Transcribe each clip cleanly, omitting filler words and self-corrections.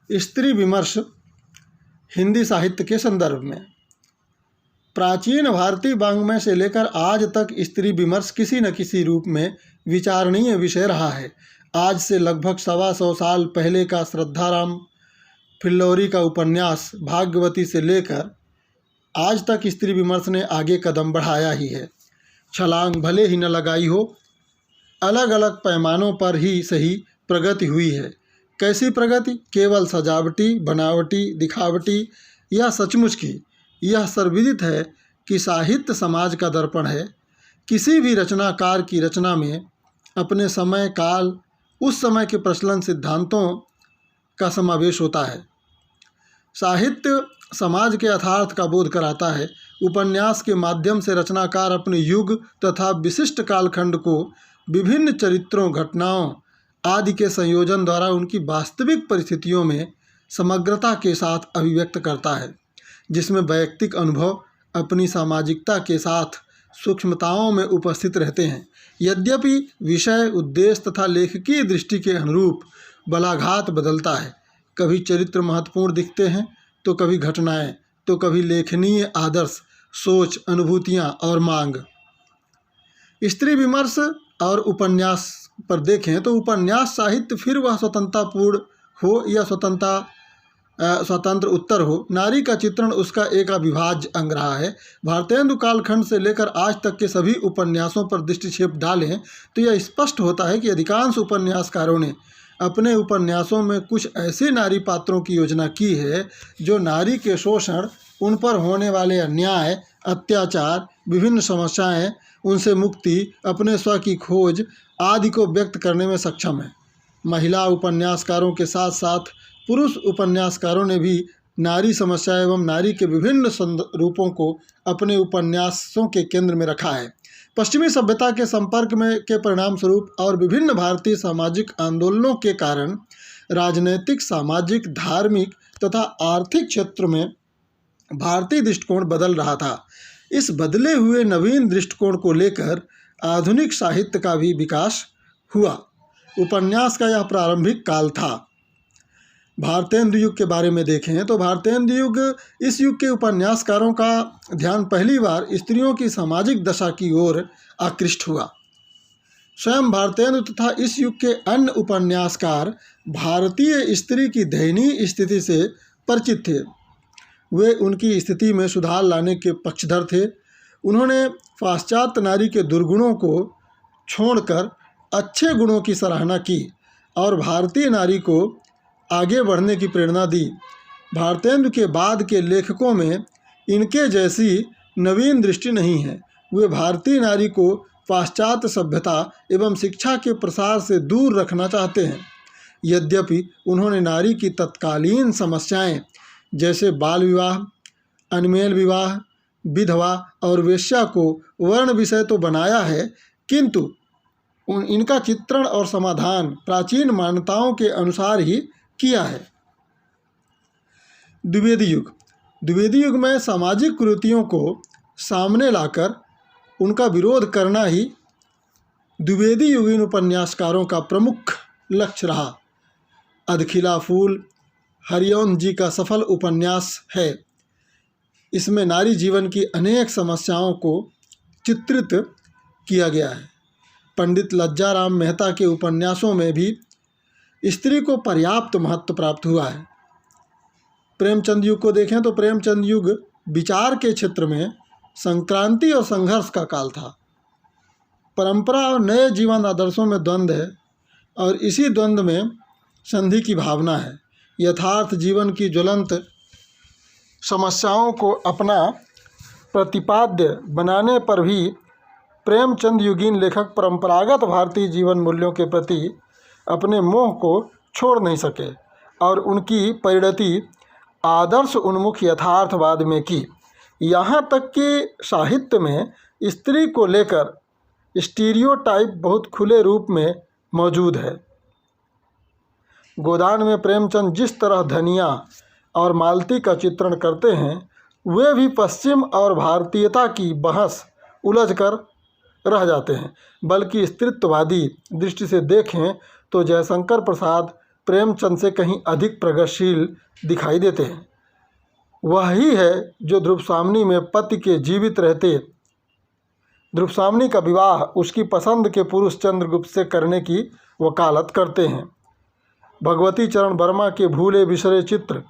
स्त्री विमर्श हिंदी साहित्य के संदर्भ में। प्राचीन भारतीय वाङ्मय से लेकर आज तक स्त्री विमर्श किसी न किसी रूप में विचारणीय विषय रहा है। आज से लगभग 125 साल पहले का श्रद्धाराम फिल्लौरी का उपन्यास भाग्यवती से लेकर आज तक स्त्री विमर्श ने आगे कदम बढ़ाया ही है। छलांग भले ही न लगाई हो, अलग अलग पैमानों पर ही सही प्रगति हुई है। कैसी प्रगति? केवल सजावटी, बनावटी, दिखावटी या सचमुच की? यह सर्वविदित है कि साहित्य समाज का दर्पण है। किसी भी रचनाकार की रचना में अपने समय काल, उस समय के प्रचलन सिद्धांतों का समावेश होता है। साहित्य समाज के यथार्थ का बोध कराता है। उपन्यास के माध्यम से रचनाकार अपने युग तथा विशिष्ट कालखंड को विभिन्न चरित्रों, घटनाओं आदि के संयोजन द्वारा उनकी वास्तविक परिस्थितियों में समग्रता के साथ अभिव्यक्त करता है, जिसमें वैयक्तिक अनुभव अपनी सामाजिकता के साथ सूक्ष्मताओं में उपस्थित रहते हैं। यद्यपि विषय, उद्देश्य तथा लेखकीय दृष्टि के अनुरूप बलाघात बदलता है। कभी चरित्र महत्वपूर्ण दिखते हैं तो कभी घटनाएं, तो कभी लेखनीय आदर्श, सोच, अनुभूतियां और मांग। स्त्री विमर्श और उपन्यास पर देखें तो उपन्यास साहित्य, फिर वह स्वतंत्रतापूर्ण हो या स्वतंत्र उत्तर हो, नारी का चित्रण उसका एक अविभाज्य अंग रहा है। भारतेंदु कालखंड से लेकर आज तक के सभी उपन्यासों पर दृष्टिक्षेप डालें तो यह स्पष्ट होता है कि अधिकांश उपन्यासकारों ने अपने उपन्यासों में कुछ ऐसे नारी पात्रों की योजना की है जो नारी के शोषण, उन पर होने वाले अन्याय, अत्याचार, विभिन्न समस्याएं, उनसे मुक्ति, अपने स्व की खोज आदि को व्यक्त करने में सक्षम है। महिला उपन्यासकारों के साथ साथ पुरुष उपन्यासकारों ने भी नारी समस्या एवं नारी के विभिन्न रूपों को अपने उपन्यासों के केंद्र में रखा है। पश्चिमी सभ्यता के संपर्क में के परिणाम स्वरूप और विभिन्न भारतीय सामाजिक आंदोलनों के कारण राजनैतिक, सामाजिक, धार्मिक तथा आर्थिक क्षेत्र में भारतीय दृष्टिकोण बदल रहा था। इस बदले हुए नवीन दृष्टिकोण को लेकर आधुनिक साहित्य का भी विकास हुआ। उपन्यास का यह प्रारंभिक काल था। भारतेंदु युग के बारे में देखें तो भारतेंदु युग, इस युग के उपन्यासकारों का ध्यान पहली बार स्त्रियों की सामाजिक दशा की ओर आकृष्ट हुआ। स्वयं भारतेंदु तथा इस युग के अन्य उपन्यासकार भारतीय स्त्री की दयनीय स्थिति से परिचित थे। वे उनकी स्थिति में सुधार लाने के पक्षधर थे। उन्होंने पाश्चात्य नारी के दुर्गुणों को छोड़कर अच्छे गुणों की सराहना की और भारतीय नारी को आगे बढ़ने की प्रेरणा दी। भारतेंदु के बाद के लेखकों में इनके जैसी नवीन दृष्टि नहीं है। वे भारतीय नारी को पाश्चात्य सभ्यता एवं शिक्षा के प्रसार से दूर रखना चाहते हैं। यद्यपि उन्होंने नारी की तत्कालीन समस्याएं जैसे बाल विवाह, अनमेल विवाह, विधवा और वेश्या को वर्ण विषय तो बनाया है, किंतु इनका चित्रण और समाधान प्राचीन मान्यताओं के अनुसार ही किया है। द्विवेदी युग। द्विवेदी युग में सामाजिक कुरीतियों को सामने लाकर उनका विरोध करना ही द्विवेदी युगीन उपन्यासकारों का प्रमुख लक्ष्य रहा। अधखिला फूल हरिओंद जी का सफल उपन्यास है। इसमें नारी जीवन की अनेक समस्याओं को चित्रित किया गया है। पंडित लज्जाराम मेहता के उपन्यासों में भी स्त्री को पर्याप्त महत्व प्राप्त हुआ है। प्रेमचंद युग को देखें तो प्रेमचंद युग विचार के क्षेत्र में संक्रांति और संघर्ष का काल था। परंपरा और नए जीवन आदर्शों में द्वंद्व है और इसी द्वंद्व में संधि की भावना है। यथार्थ जीवन की ज्वलंत समस्याओं को अपना प्रतिपाद्य बनाने पर भी प्रेमचंद युगीन लेखक परंपरागत भारतीय जीवन मूल्यों के प्रति अपने मोह को छोड़ नहीं सके और उनकी परिणति आदर्श उन्मुख यथार्थवाद में की। यहाँ तक कि साहित्य में स्त्री को लेकर स्टीरियोटाइप बहुत खुले रूप में मौजूद है। गोदान में प्रेमचंद जिस तरह धनिया और मालती का चित्रण करते हैं, वे भी पश्चिम और भारतीयता की बहस उलझकर रह जाते हैं। बल्कि स्त्रीत्ववादी दृष्टि से देखें तो जयशंकर प्रसाद, प्रेमचंद से कहीं अधिक प्रगतिशील दिखाई देते हैं। वही है जो ध्रुवसामनी में पति के जीवित रहते ध्रुवसामनी का विवाह उसकी पसंद के पुरुष चंद्रगुप्त से करने की वकालत करते हैं। भगवती चरण वर्मा के भूले बिसरे चित्र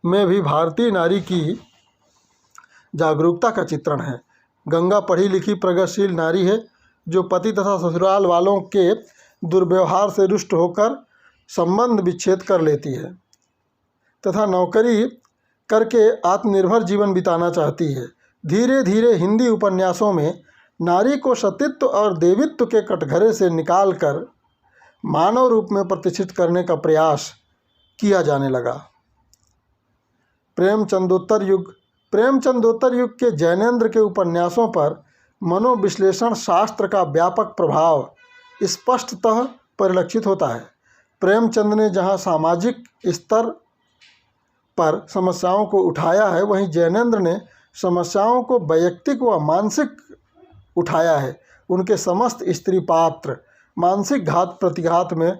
में भी भारतीय नारी की जागरूकता का चित्रण है। गंगा पढ़ी लिखी प्रगतिशील नारी है जो पति तथा ससुराल वालों के दुर्व्यवहार से रुष्ट होकर संबंध विच्छेद कर लेती है तथा नौकरी करके आत्मनिर्भर जीवन बिताना चाहती है। धीरे धीरे हिंदी उपन्यासों में नारी को सतीत्व और देवित्व के कटघरे से निकालकर मानव रूप में प्रतिष्ठित करने का प्रयास किया जाने लगा। प्रेमचंदोत्तर युग के जैनेन्द्र के उपन्यासों पर मनोविश्लेषण शास्त्र का व्यापक प्रभाव स्पष्टतः परिलक्षित होता है। प्रेमचंद ने जहाँ सामाजिक स्तर पर समस्याओं को उठाया है, वहीं जैनेन्द्र ने समस्याओं को वैयक्तिक व मानसिक उठाया है। उनके समस्त स्त्री पात्र मानसिक घात प्रतिघात में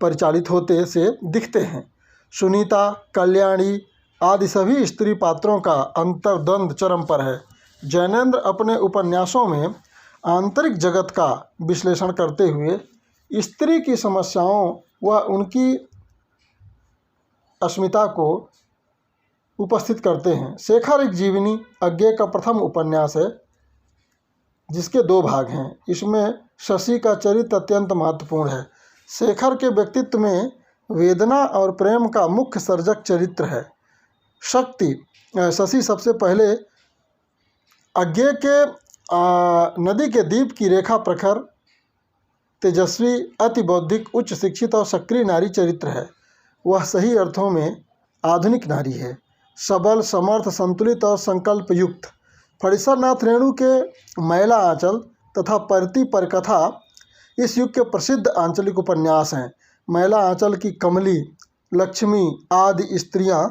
परिचालित होते से दिखते हैं। सुनीता, कल्याणी आदि सभी स्त्री पात्रों का अंतर्द्वंद चरम पर है। जैनेन्द्र अपने उपन्यासों में आंतरिक जगत का विश्लेषण करते हुए स्त्री की समस्याओं व उनकी अस्मिता को उपस्थित करते हैं। शेखर एक जीवनी अज्ञेय का प्रथम उपन्यास है जिसके 2 भाग हैं। इसमें शशि का चरित्र अत्यंत महत्वपूर्ण है। शेखर के व्यक्तित्व में वेदना और प्रेम का मुख्य सर्जक चरित्र है। शशि सबसे पहले अज्ञेय के नदी के द्वीप की रेखा प्रखर, तेजस्वी, अति बौद्धिक, उच्च शिक्षित और सक्रिय नारी चरित्र है। वह सही अर्थों में आधुनिक नारी है, सबल, समर्थ, संतुलित और संकल्प युक्त। फणीश्वरनाथ रेणु के मैला आंचल तथा परती परकथा इस युग के प्रसिद्ध आंचलिक उपन्यास हैं। मैला आंचल की कमली, लक्ष्मी आदि स्त्रियां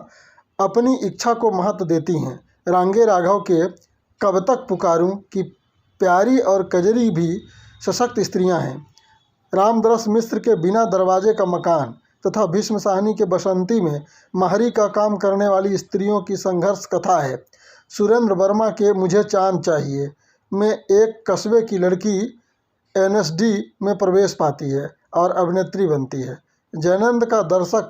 अपनी इच्छा को महत्व देती हैं। रांगे राघव के कब तक पुकारूं की प्यारी और कजरी भी सशक्त स्त्रियां हैं। रामदरस मिश्र के बिना दरवाजे का मकान तथा भीष्म साहनी के बसंती में महरी का काम करने वाली स्त्रियों की संघर्ष कथा है। सुरेंद्र वर्मा के मुझे चांद चाहिए में एक कस्बे की लड़की एनएसडी में प्रवेश पाती है और अभिनेत्री बनती है। जैनेन्द्र का दर्शक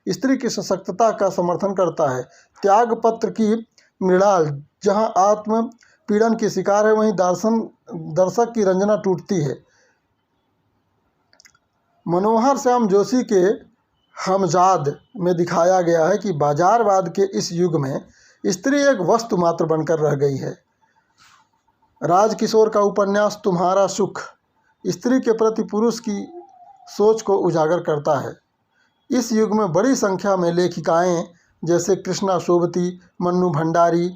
स्त्री की सशक्तता का समर्थन करता है। त्यागपत्र की मृणाल जहां आत्म पीड़न की शिकार है, वहीं दर्शक की रंजना टूटती है। मनोहर श्याम जोशी के हमजाद में दिखाया गया है कि बाजारवाद के इस युग में स्त्री एक वस्तु मात्र बनकर रह गई है। राजकिशोर का उपन्यास तुम्हारा सुख स्त्री के प्रति पुरुष की सोच को उजागर करता है। इस युग में बड़ी संख्या में लेखिकाएं जैसे कृष्णा शोभती, मन्नू भंडारी,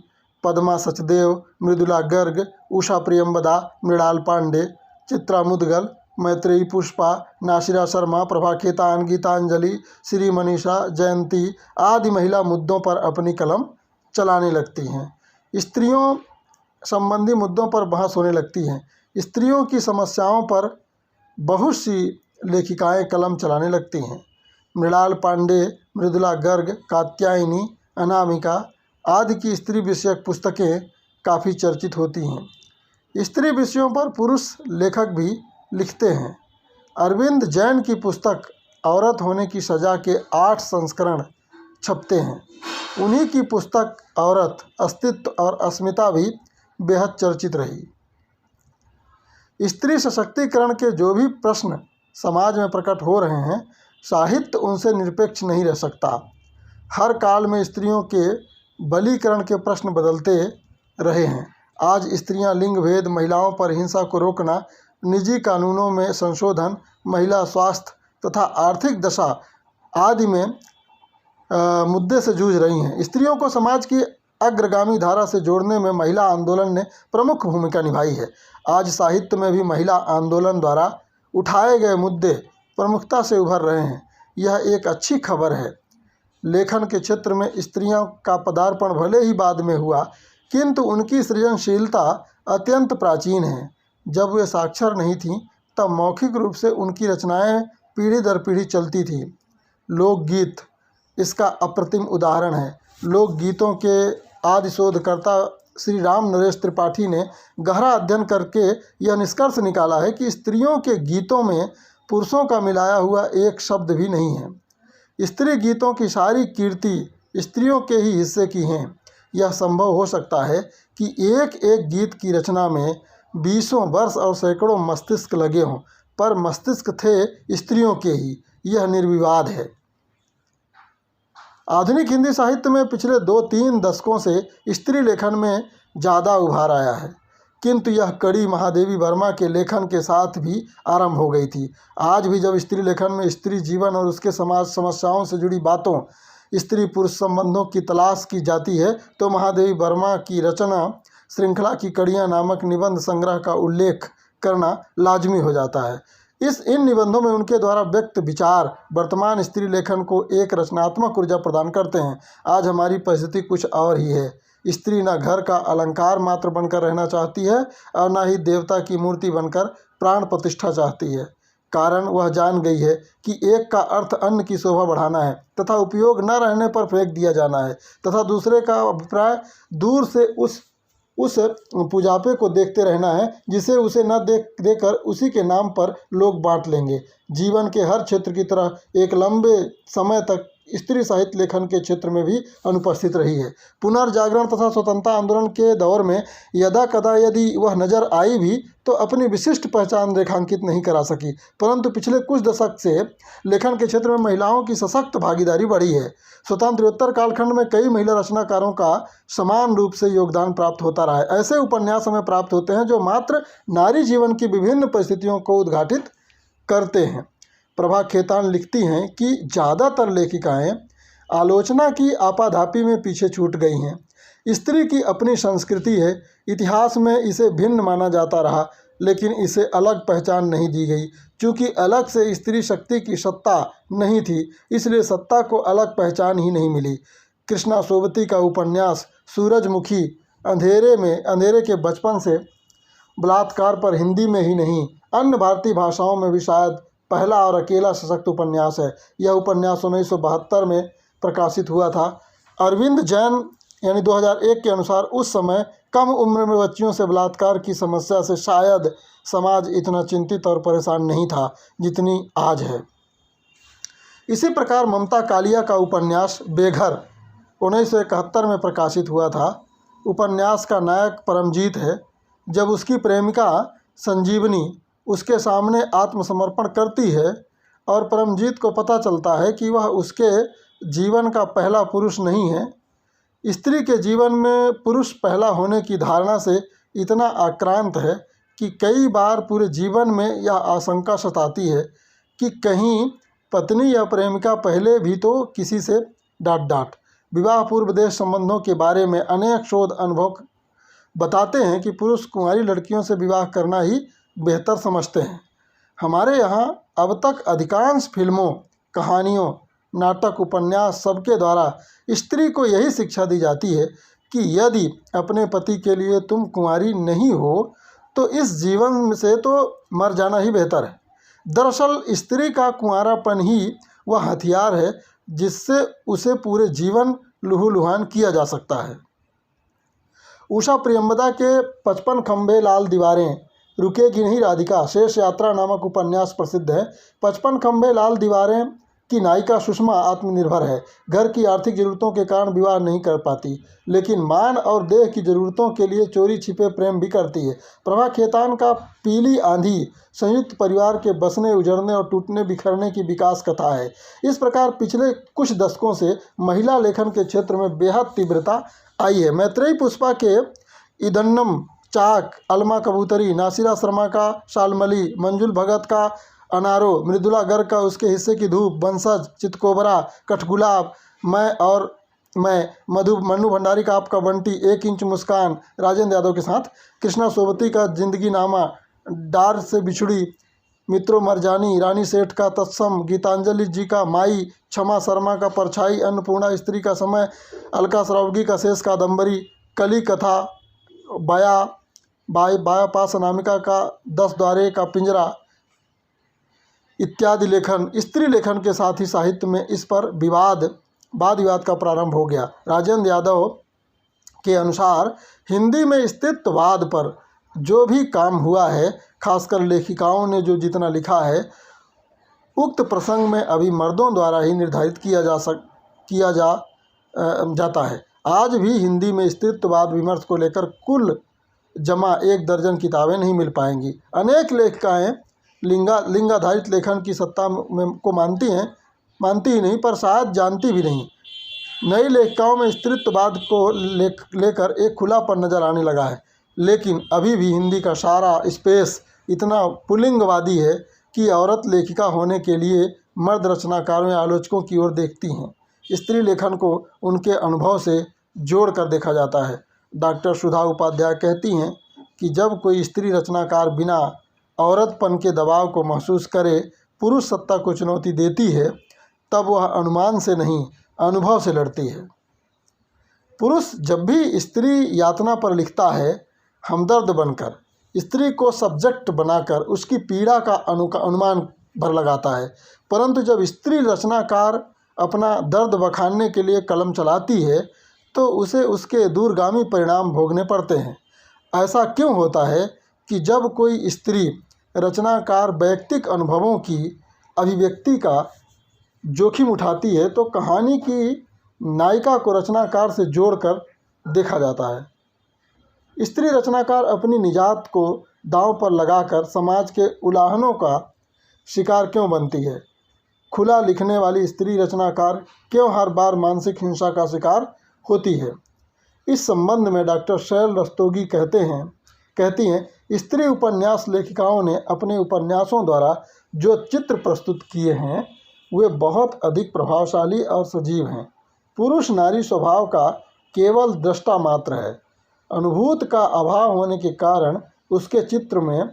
पद्मा सचदेव, मृदुला गर्ग, उषा प्रियंवदा, मृणाल पांडे, चित्रा मुदगल, मैत्रेयी पुष्पा, नासिरा शर्मा, प्रभा खेतान, गीतांजलि, श्री मनीषा, जयंती आदि महिला मुद्दों पर अपनी कलम चलाने लगती हैं। स्त्रियों संबंधी मुद्दों पर बहस होने लगती हैं। स्त्रियों की समस्याओं पर बहुत सी लेखिकाएं कलम चलाने लगती हैं। मृणाल पांडे, मृदुला गर्ग, कात्यायनी, अनामिका आदि की स्त्री विषयक पुस्तकें काफ़ी चर्चित होती हैं। स्त्री विषयों पर पुरुष लेखक भी लिखते हैं। अरविंद जैन की पुस्तक औरत होने की सज़ा के 8 संस्करण छपते हैं। उन्हीं की पुस्तक औरत, अस्तित्व और अस्मिता भी बेहद चर्चित रही। स्त्री सशक्तिकरण के जो भी प्रश्न समाज में प्रकट हो रहे हैं, साहित्य उनसे निरपेक्ष नहीं रह सकता। हर काल में स्त्रियों के बलीकरण के प्रश्न बदलते रहे हैं। आज स्त्रियां लिंग भेद, महिलाओं पर हिंसा को रोकना, निजी कानूनों में संशोधन, महिला स्वास्थ्य तथा आर्थिक दशा आदि में मुद्दे से जूझ रही हैं। स्त्रियों को समाज की अग्रगामी धारा से जोड़ने में महिला आंदोलन ने प्रमुख भूमिका निभाई है। आज साहित्य में भी महिला आंदोलन द्वारा उठाए गए मुद्दे प्रमुखता से उभर रहे हैं। यह एक अच्छी खबर है। लेखन के क्षेत्र में स्त्रियों का पदार्पण भले ही बाद में हुआ, किंतु उनकी सृजनशीलता अत्यंत प्राचीन है। जब वे साक्षर नहीं थीं, तब मौखिक रूप से उनकी रचनाएं पीढ़ी दर पीढ़ी चलती थी। लोकगीत इसका अप्रतिम उदाहरण है। लोकगीतों के आदि शोधकर्ता श्री राम नरेश त्रिपाठी ने गहरा अध्ययन करके यह निष्कर्ष निकाला है कि स्त्रियों के गीतों में पुरुषों का मिलाया हुआ एक शब्द भी नहीं है। स्त्री गीतों की सारी कीर्ति स्त्रियों के ही हिस्से की हैं। यह संभव हो सकता है कि एक एक गीत की रचना में 20 वर्ष और सैकड़ों मस्तिष्क लगे हों, पर मस्तिष्क थे स्त्रियों के ही, यह निर्विवाद है। आधुनिक हिंदी साहित्य में पिछले 2-3 दशकों से स्त्री लेखन में ज़्यादा उभार आया है, किंतु यह कड़ी महादेवी वर्मा के लेखन के साथ भी आरंभ हो गई थी। आज भी जब स्त्री लेखन में स्त्री जीवन और उसके समाज समस्याओं से जुड़ी बातों, स्त्री पुरुष संबंधों की तलाश की जाती है, तो महादेवी वर्मा की रचना श्रृंखला की कड़ियाँ नामक निबंध संग्रह का उल्लेख करना लाजमी हो जाता है। इन निबंधों में उनके द्वारा व्यक्त विचार वर्तमान स्त्री लेखन को एक रचनात्मक ऊर्जा प्रदान करते हैं। आज हमारी परिस्थिति कुछ और ही है। स्त्री न घर का अलंकार मात्र बनकर रहना चाहती है और न ही देवता की मूर्ति बनकर प्राण प्रतिष्ठा चाहती है। कारण वह जान गई है कि एक का अर्थ अन्न की शोभा बढ़ाना है तथा उपयोग न रहने पर फेंक दिया जाना है, तथा दूसरे का अभिप्राय दूर से उस पूजापे को देखते रहना है जिसे उसे न देकर उसी के नाम पर लोग बांट लेंगे। जीवन के हर क्षेत्र की तरह एक लंबे समय तक स्त्री साहित्य लेखन के क्षेत्र में भी अनुपस्थित रही है। पुनर्जागरण तथा स्वतंत्रता आंदोलन के दौर में यदा कदा यदि वह नजर आई भी तो अपनी विशिष्ट पहचान रेखांकित नहीं करा सकी, परंतु पिछले कुछ दशक से लेखन के क्षेत्र में महिलाओं की सशक्त भागीदारी बढ़ी है। स्वतंत्रोत्तर कालखंड में कई महिला रचनाकारों का समान रूप से योगदान प्राप्त होता रहा है। ऐसे उपन्यास हमें प्राप्त होते हैं जो मात्र नारी जीवन की विभिन्न परिस्थितियों को उद्घाटित करते हैं। प्रभा खेतान लिखती हैं कि ज़्यादातर लेखिकाएं आलोचना की आपाधापी में पीछे छूट गई हैं। स्त्री की अपनी संस्कृति है, इतिहास में इसे भिन्न माना जाता रहा, लेकिन इसे अलग पहचान नहीं दी गई। चूँकि अलग से स्त्री शक्ति की सत्ता नहीं थी, इसलिए सत्ता को अलग पहचान ही नहीं मिली। कृष्णा सोबती का उपन्यास सूरजमुखी अंधेरे के बचपन से बलात्कार पर हिंदी में ही नहीं अन्य भारतीय भाषाओं में भी शायद पहला और अकेला सशक्त उपन्यास है। यह उपन्यास 1972 में प्रकाशित हुआ था। अरविंद जैन यानी 2001 के अनुसार उस समय कम उम्र में बच्चियों से बलात्कार की समस्या से शायद समाज इतना चिंतित और परेशान नहीं था जितनी आज है। इसी प्रकार ममता कालिया का उपन्यास बेघर 1971 में प्रकाशित हुआ था। उपन्यास का नायक परमजीत है। जब उसकी प्रेमिका संजीवनी उसके सामने आत्मसमर्पण करती है और परमजीत को पता चलता है कि वह उसके जीवन का पहला पुरुष नहीं है। स्त्री के जीवन में पुरुष पहला होने की धारणा से इतना आक्रांत है कि कई बार पूरे जीवन में यह आशंका सताती है कि कहीं पत्नी या प्रेमिका पहले भी तो किसी से डांट। विवाह पूर्व देश संबंधों के बारे में अनेक शोध अनुभव बताते हैं कि पुरुष कुंवारी लड़कियों से विवाह करना ही बेहतर समझते हैं। हमारे यहाँ अब तक अधिकांश फिल्मों, कहानियों, नाटक, उपन्यास सबके द्वारा स्त्री को यही शिक्षा दी जाती है कि यदि अपने पति के लिए तुम कुंवारी नहीं हो तो इस जीवन से तो मर जाना ही बेहतर है। दरअसल स्त्री का कुंवारापन ही वह हथियार है जिससे उसे पूरे जीवन लहूलुहान किया जा सकता है। उषा प्रियंवदा के 55 खंभे लाल दीवारें, रुकेगी नहीं राधिका, शेष यात्रा नामक उपन्यास प्रसिद्ध है। 55 खंभे लाल दीवारें की नायिका सुषमा आत्मनिर्भर है। घर की आर्थिक जरूरतों के कारण विवाह नहीं कर पाती, लेकिन मान और देह की जरूरतों के लिए चोरी छिपे प्रेम भी करती है। प्रभा खेतान का पीली आंधी संयुक्त परिवार के बसने, उजड़ने और टूटने बिखरने की विकास कथा है। इस प्रकार पिछले कुछ दशकों से महिला लेखन के क्षेत्र में बेहद तीव्रता आई है। मैत्रेयी पुष्पा के इदन्नम चाक, अलमा कबूतरी, नासिरा शर्मा का शालमली, मंजुल भगत का अनारो, मृदुला गर्ग का उसके हिस्से की धूप, बंसज, चितकोबरा, कठगुलाब, मैं, मनु भंडारी का आपका बंटी, 1 इंच मुस्कान राजेंद्र यादव के साथ, कृष्णा सोबती का जिंदगी नामा, डार से बिछुड़ी, मित्रों मरजानी, रानी सेठ का तत्सम, गीतांजलि जी का माई, क्षमा शर्मा का परछाई, अन्नपूर्णा स्त्री का समय, अलका सरावगी का शेष कादम्बरी, कली कथा, बाया पास अनामिका का 10 द्वारे का पिंजरा, इत्यादि लेखन, स्त्री लेखन के साथ ही साहित्य में इस पर वाद विवाद का प्रारंभ हो गया। राजेंद्र यादव के अनुसार हिंदी में स्त्रीत्ववाद पर जो भी काम हुआ है, खासकर लेखिकाओं ने जो जितना लिखा है, उक्त प्रसंग में अभी मर्दों द्वारा ही निर्धारित किया जाता है। आज भी हिंदी में स्त्रीत्ववाद विमर्श को लेकर कुल जमा 1 दर्जन किताबें नहीं मिल पाएंगी। अनेक लेखिकाएँ लिंगाधारित लेखन की सत्ता को मानती ही नहीं, पर शायद जानती भी नहीं। नई लेखिकाओं में स्त्रीत्ववाद को लेकर एक खुलापन नज़र आने लगा है, लेकिन अभी भी हिंदी का सारा स्पेस इतना पुल्लिंगवादी है कि औरत लेखिका होने के लिए मर्द रचनाकारों या आलोचकों की ओर देखती हैं। स्त्री लेखन को उनके अनुभव से जोड़कर देखा जाता है। डॉक्टर सुधा उपाध्याय कहती हैं कि जब कोई स्त्री रचनाकार बिना औरतपन के दबाव को महसूस करे पुरुष सत्ता को चुनौती देती है, तब वह अनुमान से नहीं, अनुभव से लड़ती है। पुरुष जब भी स्त्री यातना पर लिखता है, हमदर्द बनकर, स्त्री को सब्जेक्ट बनाकर उसकी पीड़ा का अनुमान भर लगाता है, परंतु जब स्त्री रचनाकार अपना दर्द बखानने के लिए कलम चलाती है तो उसे उसके दूरगामी परिणाम भोगने पड़ते हैं। ऐसा क्यों होता है कि जब कोई स्त्री रचनाकार वैयक्तिक अनुभवों की अभिव्यक्ति का जोखिम उठाती है तो कहानी की नायिका को रचनाकार से जोड़कर देखा जाता है। स्त्री रचनाकार अपनी निजात को दांव पर लगाकर समाज के उलाहनों का शिकार क्यों बनती है? खुला लिखने वाली स्त्री रचनाकार क्यों हर बार मानसिक हिंसा का शिकार होती है? इस संबंध में डॉक्टर शैल रस्तोगी कहती हैं, स्त्री उपन्यास लेखिकाओं ने अपने उपन्यासों द्वारा जो चित्र प्रस्तुत किए हैं वे बहुत अधिक प्रभावशाली और सजीव हैं। पुरुष नारी स्वभाव का केवल दृष्टा मात्र है। अनुभूत का अभाव होने के कारण उसके चित्र में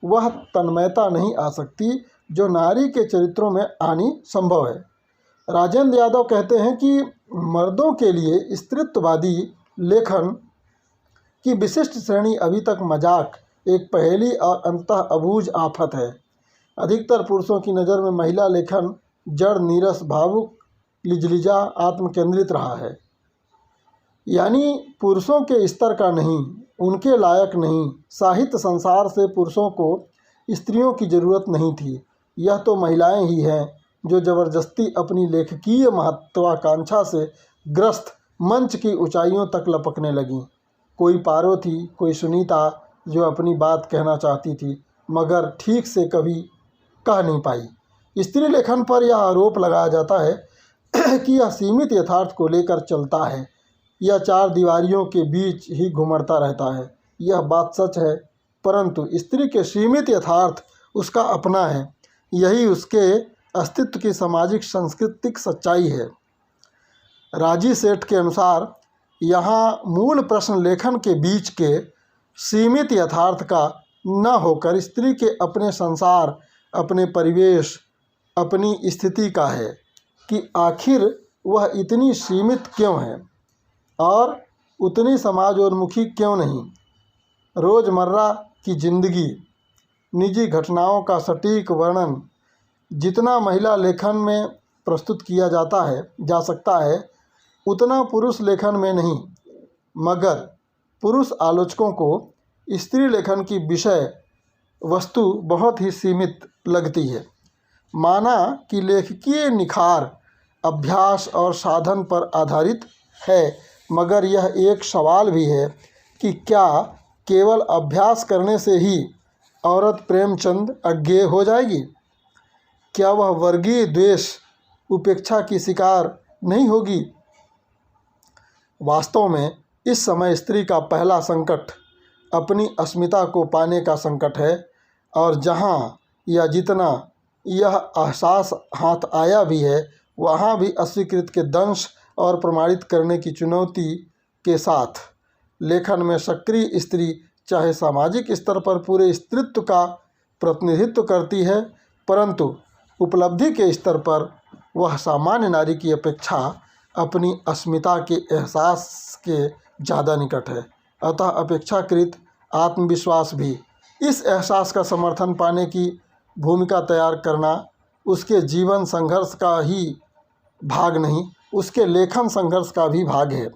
वह तन्मयता नहीं आ सकती जो नारी के चरित्रों में आनी संभव है। राजेंद्र यादव कहते हैं कि मर्दों के लिए स्त्रीत्ववादी लेखन की विशिष्ट श्रेणी अभी तक मजाक, एक पहेली और अंततः अबूझ आफत है। अधिकतर पुरुषों की नज़र में महिला लेखन जड़, नीरस, भावुक, लिजलिजा, आत्मकेंद्रित रहा है। यानी पुरुषों के स्तर का नहीं, उनके लायक नहीं। साहित्य संसार से पुरुषों को स्त्रियों की ज़रूरत नहीं थी। यह तो महिलाएं ही हैं जो ज़बरदस्ती अपनी लेखकीय महत्वाकांक्षा से ग्रस्त मंच की ऊंचाइयों तक लपकने लगीं। कोई पारो थी, कोई सुनीता जो अपनी बात कहना चाहती थी मगर ठीक से कभी कह नहीं पाई। स्त्री लेखन पर यह आरोप लगाया जाता है कि यह सीमित यथार्थ को लेकर चलता है, यह 4 दीवारियों के बीच ही घुमड़ता रहता है। यह बात सच है, परंतु स्त्री के सीमित यथार्थ उसका अपना है। यही उसके अस्तित्व की सामाजिक सांस्कृतिक सच्चाई है। राजी सेठ के अनुसार यहाँ मूल प्रश्न लेखन के बीच के सीमित यथार्थ का न होकर स्त्री के अपने संसार, अपने परिवेश, अपनी स्थिति का है कि आखिर वह इतनी सीमित क्यों है और उतनी समाजोन्मुखी क्यों नहीं। रोज़मर्रा की जिंदगी, निजी घटनाओं का सटीक वर्णन जितना महिला लेखन में प्रस्तुत किया जा सकता है उतना पुरुष लेखन में नहीं, मगर पुरुष आलोचकों को स्त्री लेखन की विषय वस्तु बहुत ही सीमित लगती है। माना कि लेखकीय निखार अभ्यास और साधन पर आधारित है, मगर यह एक सवाल भी है कि क्या केवल अभ्यास करने से ही औरत प्रेमचंद अज्ञेय हो जाएगी? क्या वह वर्गीय द्वेष, उपेक्षा की शिकार नहीं होगी? वास्तव में इस समय स्त्री का पहला संकट अपनी अस्मिता को पाने का संकट है, और जहाँ या जितना यह एहसास हाथ आया भी है वहाँ भी अस्वीकृत के दंश और प्रमाणित करने की चुनौती के साथ लेखन में सक्रिय स्त्री चाहे सामाजिक स्तर पर पूरे स्त्रीत्व का प्रतिनिधित्व करती है, परंतु उपलब्धि के स्तर पर वह सामान्य नारी की अपेक्षा अपनी अस्मिता के एहसास के ज़्यादा निकट है। अतः अपेक्षाकृत आत्मविश्वास भी इस एहसास का समर्थन पाने की भूमिका तैयार करना उसके जीवन संघर्ष का ही भाग नहीं, उसके लेखन संघर्ष का भी भाग है।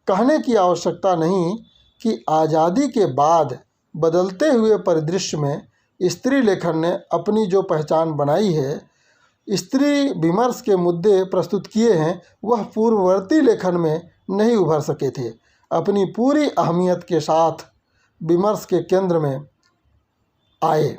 कहने की आवश्यकता नहीं कि आज़ादी के बाद बदलते हुए परिदृश्य में स्त्री लेखन ने अपनी जो पहचान बनाई है, स्त्री विमर्श के मुद्दे प्रस्तुत किए हैं, वह पूर्ववर्ती लेखन में नहीं उभर सके थे। अपनी पूरी अहमियत के साथ विमर्श के केंद्र में आए।